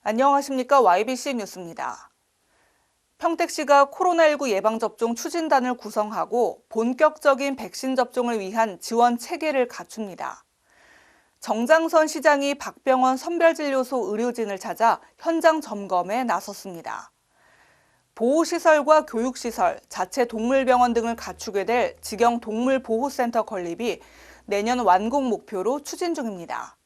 안녕하십니까. YBC 뉴스입니다. 평택시가 코로나19 예방접종 추진단을 구성하고 본격적인 백신 접종을 위한 지원 체계를 갖춥니다. 정장선 시장이 박병원 선별진료소 의료진을 찾아 현장 점검에 나섰습니다. 보호시설과 교육시설, 자체 동물병원 등을 갖추게 될 직영 동물보호센터 건립이 내년 완공 목표로 추진 중입니다.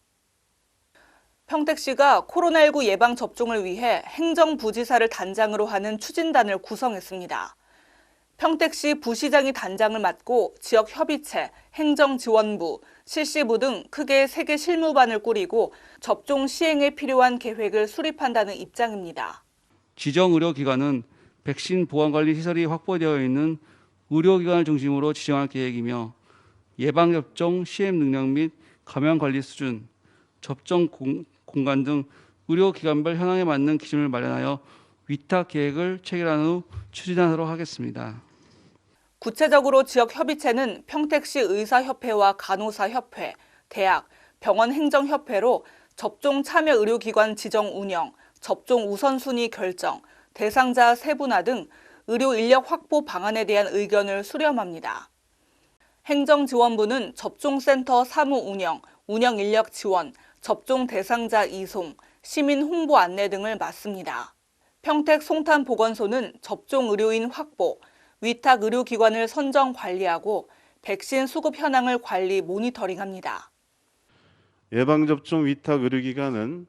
평택시가 코로나19 예방접종을 위해 행정부지사를 단장으로 하는 추진단을 구성했습니다. 평택시 부시장이 단장을 맡고 지역협의체, 행정지원부, 실시부 등 크게 3개 실무반을 꾸리고 접종 시행에 필요한 계획을 수립한다는 입장입니다. 지정의료기관은 백신 보관관리 시설이 확보되어 있는 의료기관을 중심으로 지정할 계획이며 예방접종 시행 능력 및 감염관리 수준, 접종 공간 등 의료기관별 현황에 맞는 기준을 마련하여 위탁 계획을 체결한 후 추진하도록 하겠습니다. 구체적으로 지역협의체는 평택시 의사협회와 간호사협회, 대학, 병원행정협회로 접종 참여 의료기관 지정 운영, 접종 우선순위 결정, 대상자 세분화 등 의료 인력 확보 방안에 대한 의견을 수렴합니다. 행정지원부는 접종센터 사무 운영, 운영 인력 지원, 접종 대상자 이송, 시민 홍보 안내 등을 맡습니다. 평택 송탄보건소는 접종 의료인 확보, 위탁 의료기관을 선정 관리하고 백신 수급 현황을 관리 모니터링합니다. 예방접종 위탁 의료기관은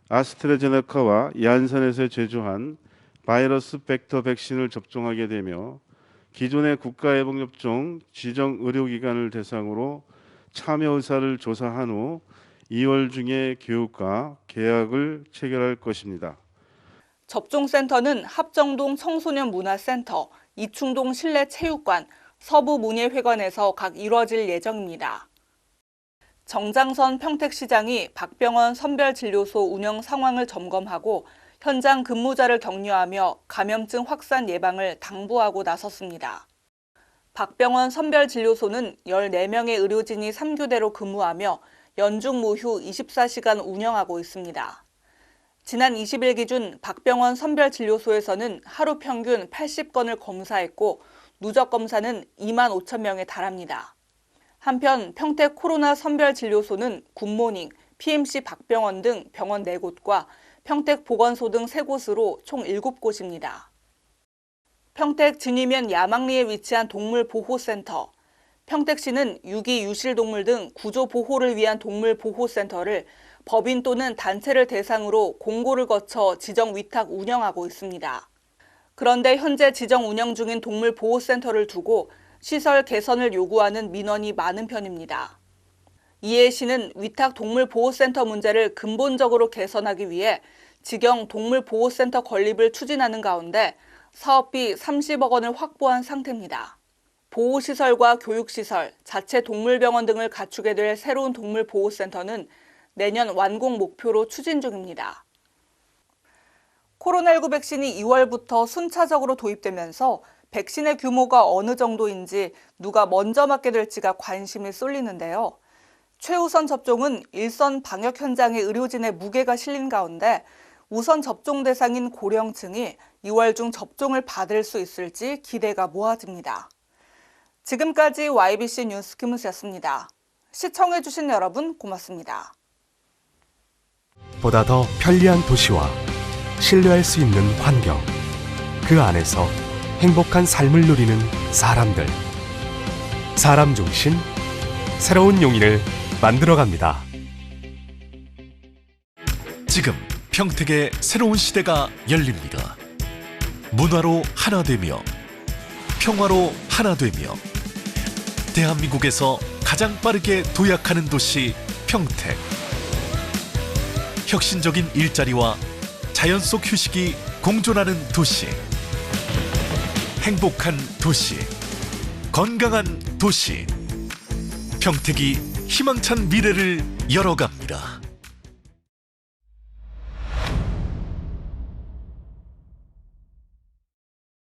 아스트라제네카와 얀센에서 제조한 바이러스 벡터 백신을 접종하게 되며 기존의 국가예방접종 지정 의료기관을 대상으로 참여 의사를 조사한 후 2월 중에 교육과 계약을 체결할 것입니다. 접종센터는 합정동 청소년문화센터, 이충동 실내체육관, 서부문예회관에서 각 이뤄질 예정입니다. 정장선 평택시장이 박병원 선별진료소 운영 상황을 점검하고 현장 근무자를 격려하며 감염증 확산 예방을 당부하고 나섰습니다. 박병원 선별진료소는 14명의 의료진이 3교대로 근무하며 연중 무휴 24시간 운영하고 있습니다. 지난 20일 기준 박병원 선별진료소에서는 하루 평균 80건을 검사했고 누적 검사는 2만 5천 명에 달합니다. 한편 평택 코로나 선별진료소는 굿모닝, PMC 박병원 등 병원 4곳과 평택 보건소 등 3곳으로 총 7곳입니다. 평택 진위면 야망리에 위치한 동물보호센터, 평택시는 유기 유실동물 등 구조보호를 위한 동물보호센터를 법인 또는 단체를 대상으로 공고를 거쳐 지정 위탁 운영하고 있습니다. 그런데 현재 지정 운영 중인 동물보호센터를 두고 시설 개선을 요구하는 민원이 많은 편입니다. 이에 시는 위탁 동물보호센터 문제를 근본적으로 개선하기 위해 직영 동물보호센터 건립을 추진하는 가운데 사업비 30억 원을 확보한 상태입니다. 보호시설과 교육시설, 자체 동물병원 등을 갖추게 될 새로운 동물보호센터는 내년 완공 목표로 추진 중입니다. 코로나19 백신이 2월부터 순차적으로 도입되면서 백신의 규모가 어느 정도인지 누가 먼저 맞게 될지가 관심이 쏠리는데요. 최우선 접종은 일선 방역 현장의 의료진의 무게가 실린 가운데 우선 접종 대상인 고령층이 2월 중 접종을 받을 수 있을지 기대가 모아집니다. 지금까지 YBC 뉴스 김은수였습니다. 시청해주신 여러분 고맙습니다. 보다 더 편리한 도시와 신뢰할 수 있는 환경, 그 안에서 행복한 삶을 누리는 사람들. 사람 중심, 새로운 용인을 만들어갑니다. 지금 평택의 새로운 시대가 열립니다. 문화로 하나 되며 평화로 하나 되며 대한민국에서 가장 빠르게 도약하는 도시 평택. 혁신적인 일자리와 자연 속 휴식이 공존하는 도시. 행복한 도시, 건강한 도시. 평택이 희망찬 미래를 열어갑니다.